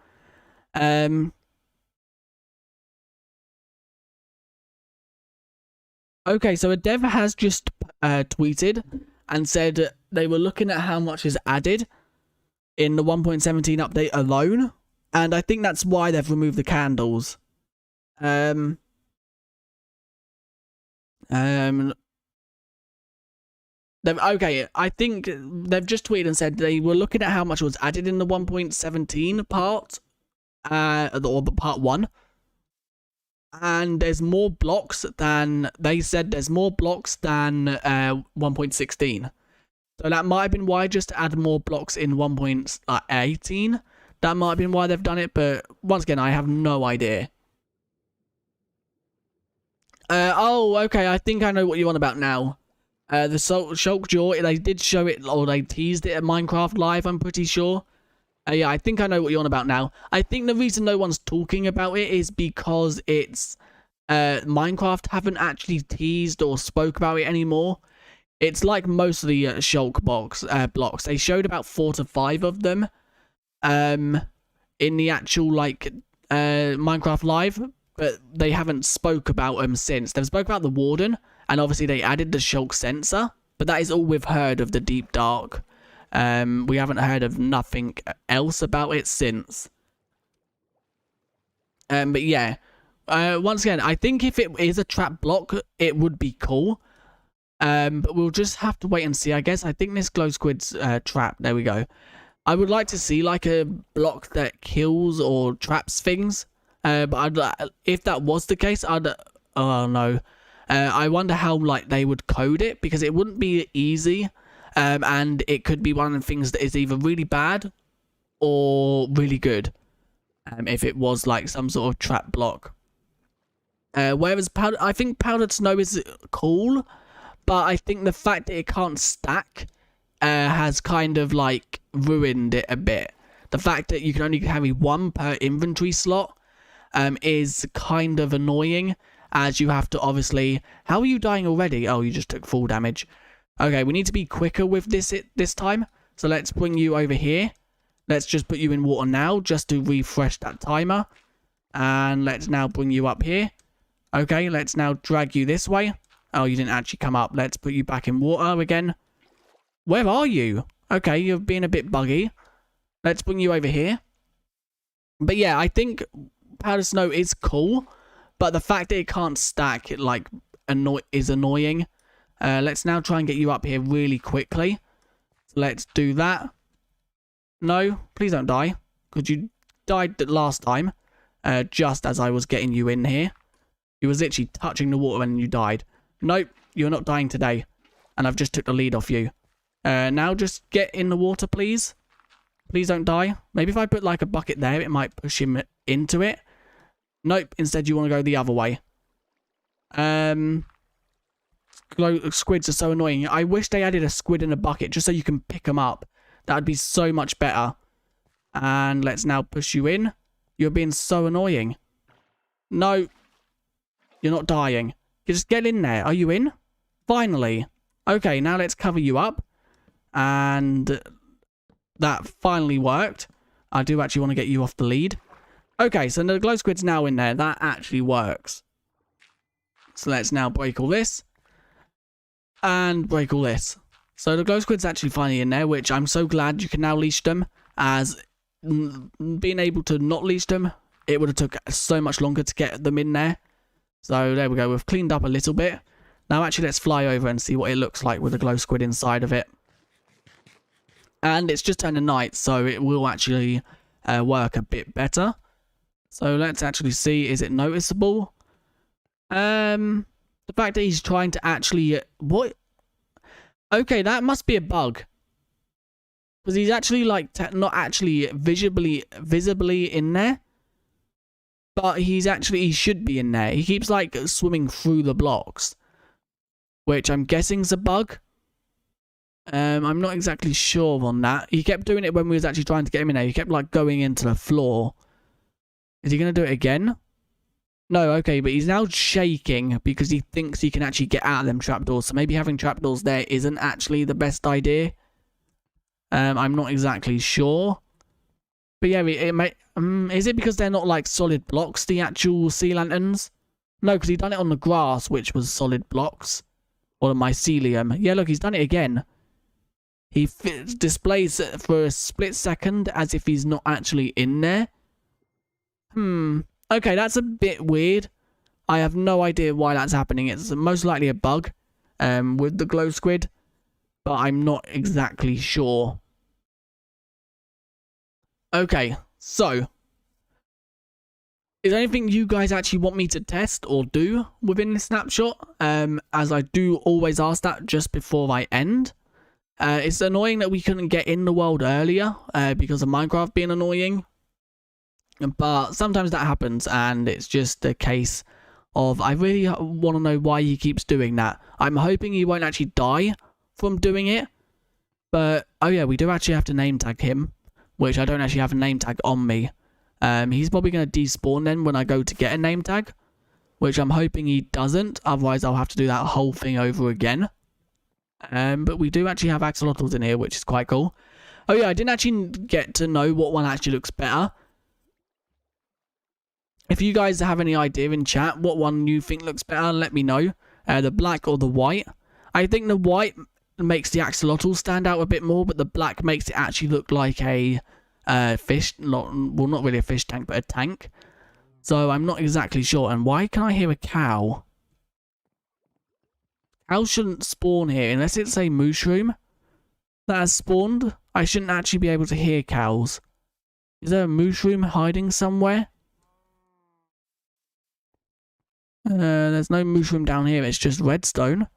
Okay, so a dev has just tweeted and said they were looking at how much is added in the 1.17 update alone, and I think that's why they've removed the candles. Okay, I think they've just tweeted and said they were looking at how much was added in the 1.17 part, or the part 1. And there's more blocks than, they said there's more blocks than 1.16. So that might have been why, just to add more blocks in 1.18. That might have been why they've done it, but once again, I have no idea. Oh, okay, I think I know what you're on about now. The Shulk jaw, they did show it, or they teased it at Minecraft Live, I'm pretty sure. Yeah, I think I know what you're on about now. I think the reason no one's talking about it is because it's... Minecraft haven't actually teased or spoke about it anymore. It's like most of the Shulk blocks. They showed about 4 to 5 of them in the actual, like, Minecraft Live, but they haven't spoke about them since. They've spoke about the Warden, and obviously they added the Shulk Sensor, but that is all we've heard of the Deep Dark. We haven't heard of nothing else about it since. But yeah, once again, I think if it is a trap block, it would be cool. But we'll just have to wait and see, I guess. I think this glow squid's trap. There we go. I would like to see like a block that kills or traps things. But if that was the case, oh no. I wonder how like they would code it, because it wouldn't be easy. And it could be one of the things that is either really bad or really good. If it was like some sort of trap block. Whereas I think powdered snow is cool, but I think the fact that it can't stack has kind of like ruined it a bit. The fact that you can only carry 1 per inventory slot is kind of annoying, as you have to obviously... How are you dying already? Oh, you just took full damage. Okay, we need to be quicker with this time. So let's bring you over here. Let's just put you in water now, just to refresh that timer. And let's now bring you up here. Okay, let's now drag you this way. Oh, you didn't actually come up. Let's put you back in water again. Where are you? Okay, you're being a bit buggy. Let's bring you over here. But yeah, I think powder snow is cool. But the fact that it can't stack, is annoying. Let's now try and get you up here really quickly. Let's do that. No, please don't die. Because you died the last time. Just as I was getting you in here. You was literally touching the water and you died. Nope, you're not dying today. And I've just took the lead off you. Now just get in the water, please. Please don't die. Maybe if I put like a bucket there, it might push him into it. Nope, instead you want to go the other way. Squids are so annoying. I wish they added a squid in a bucket just so you can pick them up. That would be so much better. And let's now push you in. You're being so annoying. No. You're not dying. You just get in there. Are you in? Finally. Okay, now let's cover you up. And that finally worked. I do actually want to get you off the lead. Okay, so the glow squid's now in there. That actually works. So let's now break all this. And break all this. So the glow squid's actually finally in there, which I'm so glad you can now leash them. As being able to not leash them, it would have took so much longer to get them in there. So there we go. We've cleaned up a little bit. Now actually let's fly over and see what it looks like with the glow squid inside of it. And it's just turning night, so it will actually work a bit better. So let's actually see, is it noticeable? The fact that he's trying to actually... What? Okay, that must be a bug. Because he's actually like not actually visibly in there. But he should be in there. He keeps like swimming through the blocks. Which I'm guessing is a bug. I'm not exactly sure on that. He kept doing it when we was actually trying to get him in there. He kept like going into the floor. Is he going to do it again? No, okay, but he's now shaking because he thinks he can actually get out of them trapdoors. So maybe having trapdoors there isn't actually the best idea. I'm not exactly sure. But yeah, it may... is it because they're not like solid blocks, the actual sea lanterns? No, because he done it on the grass, which was solid blocks. Or the mycelium. Yeah, look, he's done it again. He displays for a split second as if he's not actually in there. Okay, that's a bit weird. I have no idea why that's happening. It's most likely a bug with the glow squid. But I'm not exactly sure. Okay, so... Is there anything you guys actually want me to test or do within this snapshot? As I do always ask that just before I end. It's annoying that we couldn't get in the world earlier because of Minecraft being annoying. But sometimes that happens and it's just a case of I really want to know why he keeps doing that. I'm hoping he won't actually die from doing it. But, oh yeah, we do actually have to name tag him. Which I don't actually have a name tag on me. He's probably going to despawn then when I go to get a name tag. Which I'm hoping he doesn't. Otherwise, I'll have to do that whole thing over again. But we do actually have axolotls in here, which is quite cool. Oh yeah, I didn't actually get to know what one actually looks better. If you guys have any idea in chat what one you think looks better, let me know. The black or the white. I think the white makes the axolotl stand out a bit more, but the black makes it actually look like a fish. Not really a fish tank, but a tank. So I'm not exactly sure. And why can I hear a cow? Cows shouldn't spawn here unless it's a mushroom that has spawned. I shouldn't actually be able to hear cows. Is there a mushroom hiding somewhere? There's no mushroom down here. It's just redstone.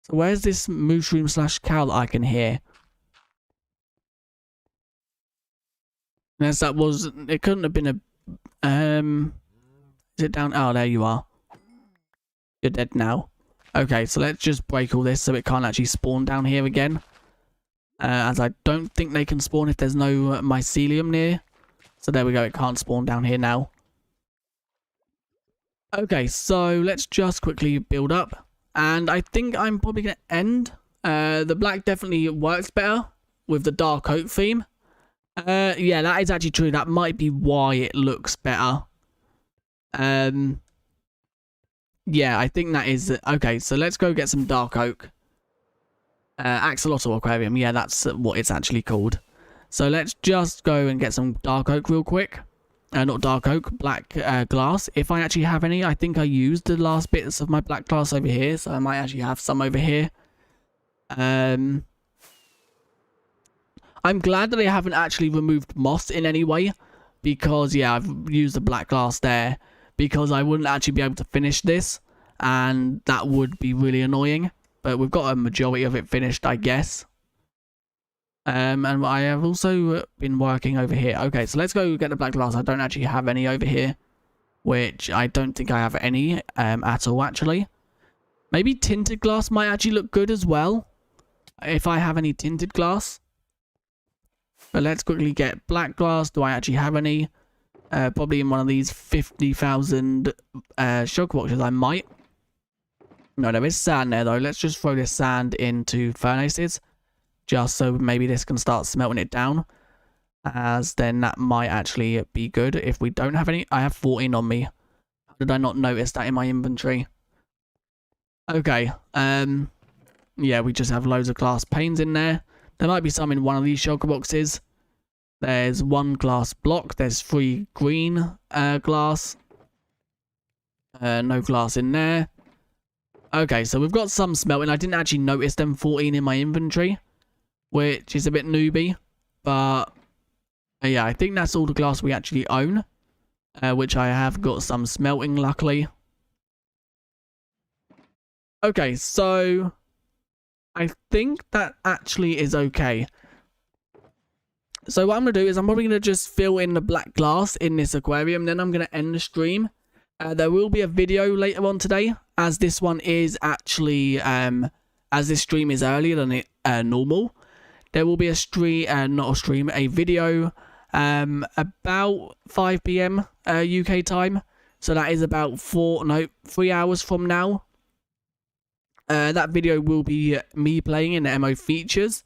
So where's this mushroom / cow that I can hear? Yes, that was... It couldn't have been a... Is it down... Oh, there you are. You're dead now. Okay, so let's just break all this so it can't actually spawn down here again. As I don't think they can spawn if there's no mycelium near. So there we go, it can't spawn down here now. Okay, so let's just quickly build up. And I think I'm probably going to end. The black definitely works better with the dark oak theme. Yeah, that is actually true. That might be why it looks better. Yeah, I think that is... Okay, so let's go get some dark oak. Axolotl Aquarium. Yeah, that's what it's actually called. So let's just go and get some dark oak real quick. Not dark oak, black glass. If I actually have any, I think I used the last bits of my black glass over here. So I might actually have some over here. I'm glad that they haven't actually removed moss in any way. Because, yeah, I've used the black glass there. Because I wouldn't actually be able to finish this. And that would be really annoying. But we've got a majority of it finished, I guess. And I have also been working over here. Okay, so let's go get the black glass. I don't actually have any over here. Which I don't think I have any at all, actually. Maybe tinted glass might actually look good as well. If I have any tinted glass. But let's quickly get black glass. Do I actually have any? Probably in one of these 50,000 shulk boxes, I might. No, there is sand there, though. Let's just throw this sand into furnaces. Just so maybe this can start smelting it down. As then that might actually be good. If we don't have any... I have 14 on me. How did I not notice that in my inventory? Okay. Yeah, we just have loads of glass panes in there. There might be some in one of these shulker boxes. There's one glass block. There's 3 green glass. No glass in there. Okay, so we've got some smelting. I didn't actually notice them 14 in my inventory. Which is a bit newbie. But yeah, I think that's all the glass we actually own. Which I have got some smelting, luckily. Okay, so I think that actually is okay. So what I'm going to do is I'm probably going to just fill in the black glass in this aquarium. Then I'm going to end the stream. There will be a video later on today. As this one is actually... as this stream is earlier than it normal. There will be a video about 5 PM UK time. So that is about 3 hours from now. That video will be me playing in the MO features,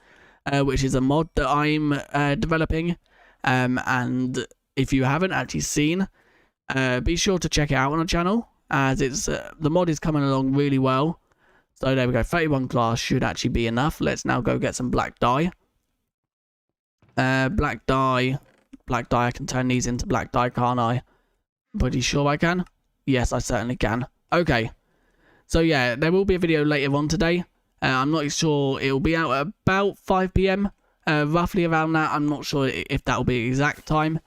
which is a mod that I'm developing. And if you haven't actually seen, be sure to check it out on the channel, as it's the mod is coming along really well. So there we go, 31 glass should actually be enough. Let's now go get some black dye. Black dye, I can turn these into black dye, can't I? Pretty sure I can. Yes, I certainly can. Okay. So yeah, there will be a video later on today. I'm not sure, it will be out at about 5 PM. Roughly around that. I'm not sure if that will be the exact time.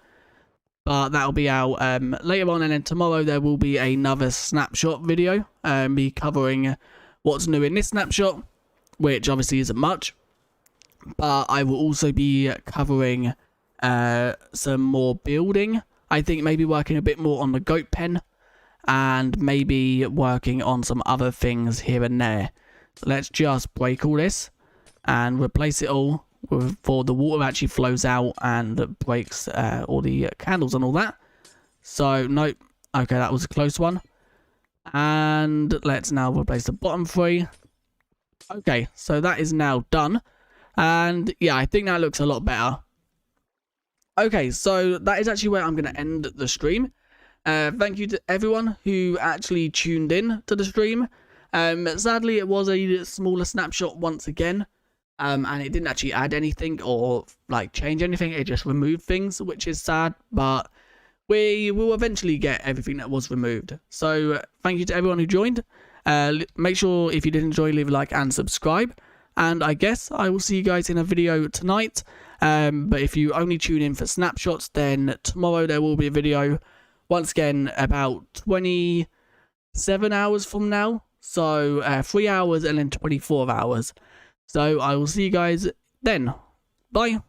But that will be out later on, and then tomorrow there will be another snapshot video. Me covering what's new in this snapshot, which obviously isn't much. But I will also be covering some more building. I think maybe working a bit more on the goat pen. And maybe working on some other things here and there. So let's just break all this. And replace it all before the water actually flows out and breaks all the candles and all that. So, nope. Okay, that was a close one. And let's now replace the bottom 3. Okay, so that is now done. And yeah, I think that looks a lot better. Okay, so that is actually where I'm going to end the stream. Thank you to everyone who actually tuned in to the stream. Sadly, it was a smaller snapshot once again. And it didn't actually add anything or like change anything. It just removed things, which is sad. But we will eventually get everything that was removed. So thank you to everyone who joined. Make sure if you did enjoy, leave a like and subscribe. And I guess I will see you guys in a video tonight. But if you only tune in for snapshots, then tomorrow there will be a video. Once again, about 27 hours from now. So 3 hours and then 24 hours. So I will see you guys then. Bye.